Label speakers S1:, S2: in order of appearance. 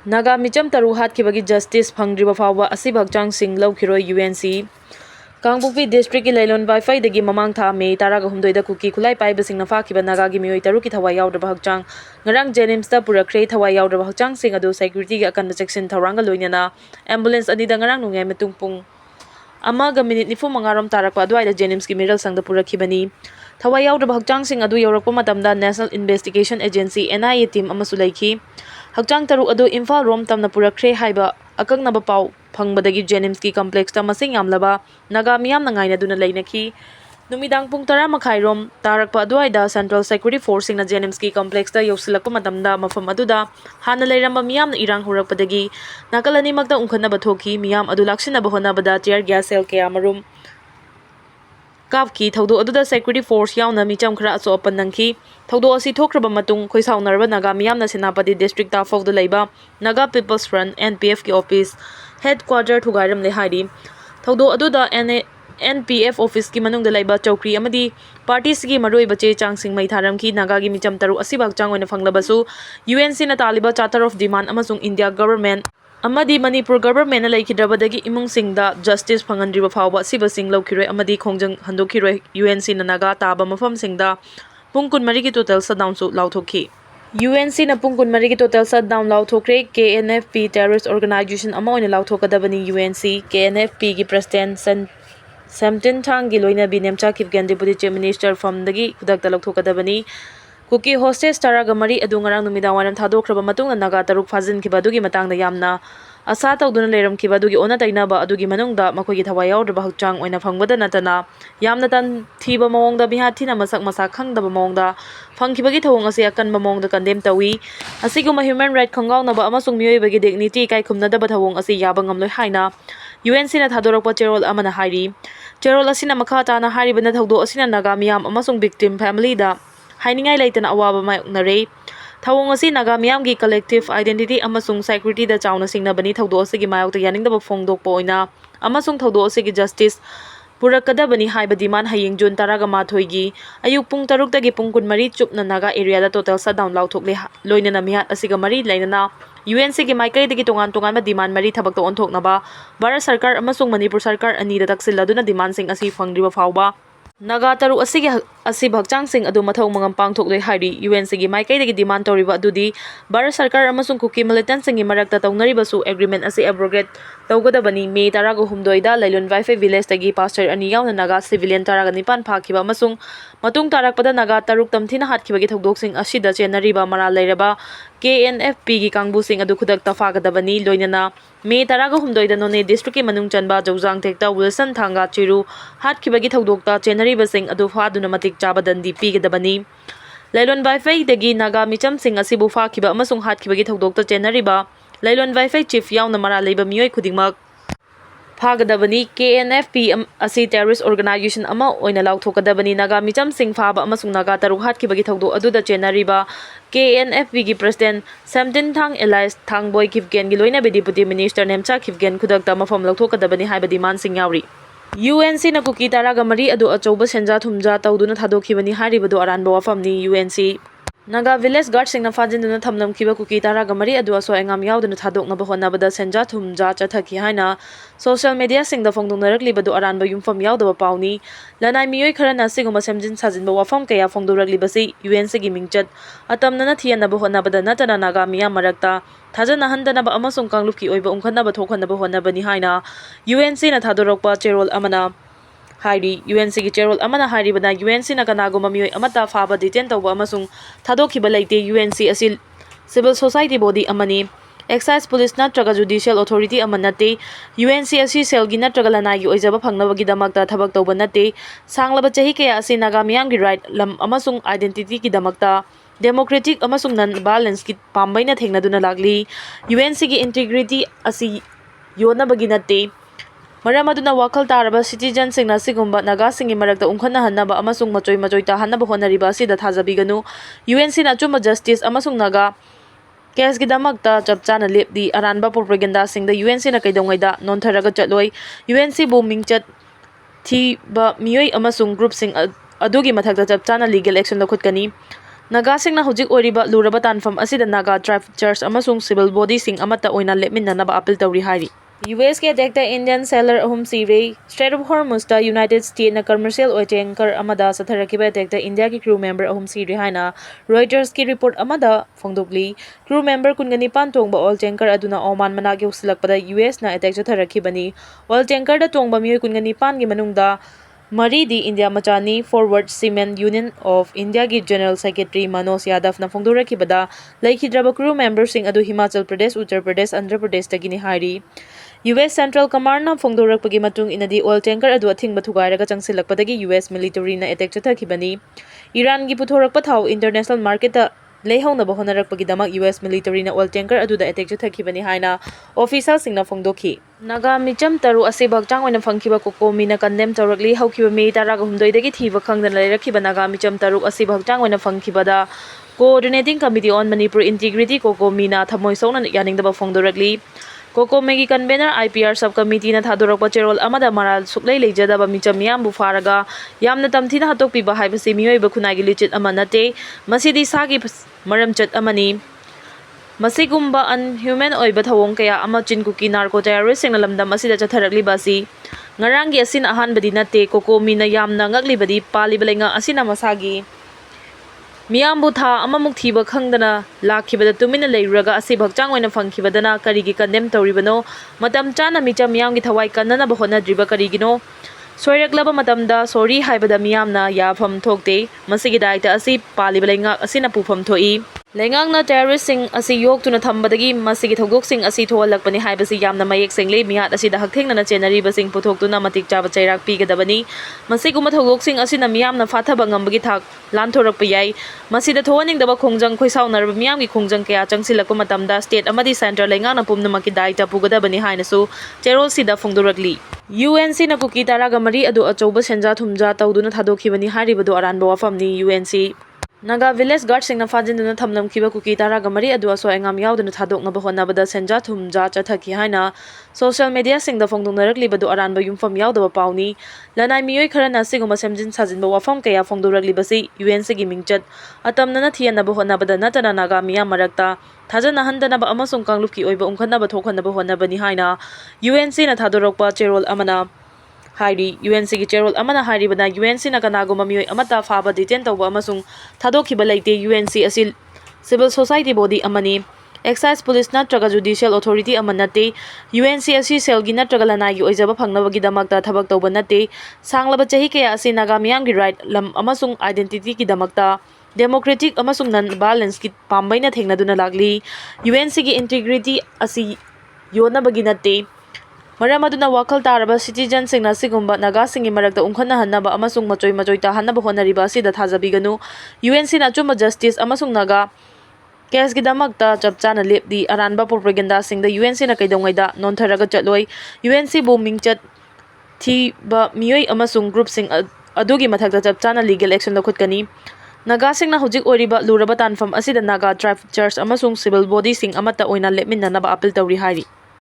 S1: Naga micham taru hatkibagi justice phangdriba fawba asibag hakchangsing lawkhiroi UNC Kangbupi district ki lailon Wi-Fi dagi mamang tha Meeoi 16 da Kuki khulai paibasingna fakiba Naga gi Meeoi taru ki thawai yaudaba hakchang ngarang Jenims ta purakre thawai yaudaba hakchang sing adu security ga akan section tharanga loinana ambulance ani da ngarang nungai metung pung amaga minute nifu mangarom tarakpa adwai da Jenims ki miral sang da purakhibani thawai yaudaba hakchang sing adu yaurakpa matamda National Investigation Agency NIA team amasu laiki hakchang taru adu Imphal rom tamna purakre haiba akaknaba pau phangबदगी जेनिम्स की complex ता मसिंग यामलबा नागा मियाम नंगाइना दुना लेनकी नुमिदांग पुंग 10 मखाइरोम तारकपा अदुवाइदा central security force सिंगना जेनिम्स की complex ता यौसिलकपा मतमदा मफम अदुदा हाना लेरंबा मियाम इरांग हुरकपदगी नाकलनी मकदा उंखनबा थोकी मियाम अदु लाक्सिनबा होनाबदा tier gas cell के आमरुम काफकी थौदो अदुदा security force यावना Mitcham खरा असो अपन नंखी थौदो असि थोक्रबा मतुंग खोइसाउनरबा नागा मियामना सेनापति डिस्ट्रिक्ट ता फौदो लेबा नागा पीपल्स फ्रंट NPF की ऑफिस हेडक्वार्टर थुगारम ले हारी थौदो अदुदा NPF ऑफिस की मनुंग लेबा चौकरी अमदी पार्टी की मरुओइबा चे चांगसिंग मै थारम की नागा की मिचम तरु असिबा हक्चांग ओइना फंगलबसु UNC ना तालिबा चार्टर ऑफ डिमांड अमसुंग इंडिया गवर्नमेंट अमदी मणिपुर गवर्नमेंट लैखिद्रबदगी इमुंगसिंगदा जस्टिस फंगनद्रिबा फावबा सिबसिंग लौखिरोय अमदी खोंजंग हंदोखिरोय UNC ना नागा ताबा मफमसिंगदा पुंग 12 की टोटल शटडाउन सु लाउथोखी UNC ना पुंग 12 की टोटल शटडाउन लाउथोखरे KNFP टेररिस्ट ऑर्गेनाइजेशन अमा ओइना लाउथोकदबनी UNC KNFP की प्रेसिडेंट सेमटिन थांग की लोइना बिनेमचा किफगन डिप्यूटी चीफ मिनिस्टर फमदगी खुदकता लाउथोकदबनी कुकी होस्टेस तरागा मरी अदु ngarang numidang waram thadokraba matungna naga taruk fajinkiba adugi matangda yamna asa tawduna leramkiba adugi ona tainaba adugi manungda makogi thawai yaudaba hakchang oina fangbada natana yamna tan thiba mawongda bihathina masak masak khangdaba mawongda fangkibagi thawong ase akanba mawongda condemn tawi asiguma human right khanggawnaba amasung mioibagi dignity kai khumnadaba thawong ase yaba ngamloi haina UNC na thadorakpa cherol amana hairi cherol asina makha tana haribana thawdo asina naga miyam amasung victim family da हाइनिंगाई लेतना अवाबा मायोक्नरे थवोंग असि नागा मियाम की collective identity अमसुंग security दा चाउना सिंगनबनी थवदो असि की मायोक्ता यानिंगदब फोंगदोकपा ओइना अमसुंग थवदो असि की justice पुरकदबनी हाइबा demand हयेंग जून 13 की अयुक पुंग 6 तगी पुंग 12 चुपना Naga area दा total shutdown लाउथोकले लोइनना मियात असिगा मरी लेनना UNC की माइकई दगी तोंगान तोंगान डिमांड मरी थबक तो ओंथोकनबा भारत सरकार अमसुंग मणिपुर सरकार अनि दा तक्सिलदुना डिमांड सिंग असि फंगद्रिबा फावबा नागा तरु असिब हक्चांगसिंग अदु मथौ मंगम पांगथोकले हारी UNC की माइकईदगी डिमांड तौरिबा अदुदी भारत सरकार अमसुंग कुकी मिलिटेंट्स की मरक्ता तौनरिबसु एग्रीमेंट असे एब्रोगेट तौगदबनी Meeoi 19 दा लाइलोन वाइफे विलेज तगी पास्टर अनि यावना नागा सिविलियन 19 फाखिबा अमसुंग मतुंग तारकपदा नागा तरुक तमथिना हातखिबगी थौदोकसिंग असिदा चेनरिबा मरा लेरबा KNFP की कांगबुसिंग अदु खुदकता फागदबनी लोइनना Meeoi 19 दा नोने डिस्ट्रिक्ट की मनुंग चनबा जौजांग तेक्ता विल्सन थांगा चिरु हातखिबगी थौदोकता चेनरिबसिंग अदु फादुना मतिक चाबा दंदी पीगदबनी लाइलोन वाइफाई दगी नागा मिचम सिंग असिबु फाखिबा अमसुंग हातखिबगी थौदोकता चेनरिबा लाइलोन वाइफाई चीफ यावना मरा लेबा मियोय खुदिंगमक फागदबनी KNFP असी टेररिस्ट ऑर्गेनाइजेशन अमा ओइना लाउथोकदबनी नागा मिचम सिंग फाबा अमसुंग नागा तरु हातखिबगी थौदो अदुदा चेनरिबा KNFP की प्रेसिडेंट सेमटिन थांग एलाइस थांगबोय किफगेन की लोइना डिप्यूटी मिनिस्टर नेमचा किफगेन खुदकता मफम लाउथोकदबनी हाइबा डिमांड सिंग यावरी UNC ना कुकी तारागा मरी अदु अचौबा सेंजा थुमजा तौदुना थादोखिबनी हारिबदो अरानबा वाफमनी UNC नागा विलेज गार्ड सिंगना फाजिनदुना थमलमखिबा कुकी तारागा मरी अदु असो एंगाम यावदुना थादोकनबा होनाबदा सेंजा थुमजा चथखि हाइना सोशल मीडिया सिंगदा फोंदोनरकलिबदो अरानबा युमफम यावदबा पाउनी लनाय मियोय खरना सिगुमा सेमजिन साजिनबा वाफम कया फोंदोरकलिबसि UNC की मिंगचत अतमनना थियनबा होनाबदा नतना नागा मिया मरक्ता थाजना हंदनबा अमसुंग कांगलुपकी ओइबा उंखनबा थोखनबा होनाबनी हाइना UNC ना थादोरकपा चेरोल अमना हाइरी UNC की चेरोल अमना हाइरिबना UNC ना कनागुमा मियोय अमता फाबा डिटेन तौबा अमसुंग थादोखिबा लेते UNC असि सिविल सोसाइटी बॉडी अमनी एक्साइज पुलिस नत्रगा जुडिशियल अथॉरिटी अमन नते UNC असि सेलगी नत्रगा लनागी ओइजबा फंगनबगी दमकता थबक तौबा नते सांगलबा चही के असि नागा मियांगी राइट लम अमसुंग आइडेंटिटी की दमकता डेमोक्रेटिक अमसुंग नन बैलेंस की पामबैना थेंगनादुना लागली UNC की इंटीग्रिटी असि योनबगी नते मरम अदुना वाखल तारबा सिटीजन सिंगना सिगुंबा नागा सिंगी मरक्ता उंखना हन्नबा अमसुंग मचोय मचोय ता हन्नबा होनरिबा असिदा थाजबिगनु UNC ना चुम जस्टिस अमसुंग नागा केस की दमकता चप चाना लेपदी अरानबा प्रोपेगेंडा सिंगदा UNC ना कैदोंगैदा नोनथरगा चलोय UNC बु मिंगचत थीबा मियोय अमसुंग ग्रुप सिंग अदुगी मथकता चप चाना लीगल एक्शन लखुतकनी Nagasingna hojik oiriba luraba tanfam asida Naga Tribe Church amasung civil body sing amata oina lepminnanaba appeal tawri hari. US के अटैक्ट इंडियन सेलर अहम सिरे strait of Hormuz United State ना कमर्शियल ओय tanker अमदा सथरकिबा attacked India की crew member अहम सिरे हाइना रॉयटर्स की रिपोर्ट अमदा फोंदोकली क्रू मेंबर कुनगनी पान तोंगबा ऑल टैंकर अदुना ओमान मनागे उसिलकपदा US ना अटैक सथरकिबनी ऑल टैंकर दा तोंगबा मियोय कुनगनी पान गी मनुंगदा मरी दी इंडिया मचानी forward seamen union of India की जनरल सेक्रेटरी मनोज यादव ना फोंदोरकिबदा लैखिद्रबा क्रू मेंबर सिंग अदु हिमाचल प्रदेश उत्तर प्रदेश आंध्र प्रदेश तगिनी हाइरी US सेंट्रल कमांड ना फोंदोरकपगी मतुंग इनदी ऑयल टैंकर अदु अथिंग बथुगायरगा चंगसिलकपदगी US मिलिटरी ना अटैक चथखिबनी ईरान की पुथोरकपा थाव इंटरनेशनल मार्केट लेहौनबा होनरकपगिदमक US मिलिटरी ना ऑयल टैंकर अदुदा अटैक चथखिबनी हाइना ऑफिसर सिंगना फोंदोखि नागा मिचम तरु असेबक चांगोइना फंखिबा कोकोमीना कंडेम तौरकली हौखिबा मे तारागा हुमदोइदगी थीबा खंगदना लेरखिबा नागा मिचम तरु असेबक चांगोइना फंखिबादा coordinating committee on Manipur integrity कोकोमीना थमोय सौना यानिंगदबा फोंदोरकली कोकोमेगी कन्वेनर IPR सब कमिटी ना थादोरकपा चेरोल अमदा मराल सुक्लै लेजदबा मिचम यामबु फारगा यामना तमथिना हतोकपिबा हाइबसि मियोइबा खुनागी लिचित अमा नते मसिदी सागी मरमचत अमनी मसिगुम्बा अनह्यूमन ओइबा थवोंग कया अमा चिनकुकी नार्को टेररिस्ट सिंगना लमदम असिदा चथरकलिबासी ngaranggi asin ahanbadi nate kokomina yamna ngaklibadi palibalenga asina masagi miyambu tha amamuk thiba khangdana lakhibada tumina leiraga asibak changoina phangkhibadana karigi condemn tawribano matam chana micha miyamgi thawai kannana bahona driba karigino soiraklaba matamda sorry haibada miyamna yafam thokte masigi daita asi palibalenga asina pufam thoi लेंगांगना terrorist सिंग असि योक्तुना थंबदगी मसिगी थौगोक सिंग असि थोलकपनि हाइबसि यामना मयेक सेंगले मियात असिदा हकथेंगना चेनरीबा सिंग पुथोक्तुना मतिक चाबा चैराक पीगदबनी मसिगुमा थौगोक सिंग असिना मियामना फाथबा ngambagi thak लानथोरकप याई मसिदा थोनिंगदबा खोंजंग खोइसाउनरबा मियामगी खोंजंग कया चंगसिलकप मतमदा state अमदी centre लेंगांगना पुमनमकी दायित्व पुगदबनि हाइनसु चेरोल सिदा फोंदोरकली UNC ना कुकी तारागा मरी अदु अचौबा सेंजा थुमजा तौदुना थादोखिबनि हारिबदु अरानबा वाफमनी UNC Naga village guard sing na fajinduna thamlam khiba kuki taraga mari adu aso engam yauduna thadoknaba honabada senja thumja chathaki haina social media sing da phongdungnarak libadu aranba yumfam yaudaba pauni lanai mioi kharana siguma semjin sajinba wafam kaya phongdurak libasi UNC gi mingchat atamnana thiyanaba honabada natana naga miya marakta thajana handanaba amasung kanglupki oiba umkhanaba thokhanaba honabani haina UNC na thadorokpa cherol amana हाइरी UNC की चेरोल अमना हाइरी बना UNC ना कनागो ममियोय अमता फाबा detain तौबा अमसुंग थादोखिबा लेते UNC असि civil society body अमनी excise police नत्रगा judicial authority अमनते UNC असि सेलगी नत्रगा लनागी ओइजबा फंगनबगी दमकता थबक तौबा नते सांगलबा चही कया असि नागा मियामगी राइट लम अमसुंग आइडेंटिटी की दमकता डेमोक्रेटिक अमसुंग नन बैलेंस की पामबैना थेंगनादुना लागली UNC की इंटीग्रिटी असि योनबगी नते मरम अदुना वाखल तारबा सिटीजन सिंगना सिगुम्बा नागा सिंगी मरकता उंखना हन्नबा अमसुंग मचोय मचोय ता हन्नबा होनरिबा सिदा थाजबिगनु UNC ना चुम्बा जस्टिस अमसुंग नागा केस की दमकता चपचाना लेपदी अरानबा प्रोपेगेंडा सिंग द UNC ना कैदोंगैदा नोनथरगा चलोय UNC बो मिंगचत थीबा मियोय अमसुंग ग्रुप सिंग अदुगी मथकता चपचाना लीगल एक्शन लखुतकनी नागा सिंगना हुजिक ओरिबा लुरबा तानफम असिदा नागा ट्राइब चर्च अमसुंग सिविल बॉडी सिंग अमता ओइना लेपमिन्ननबा अपील तौरी हारी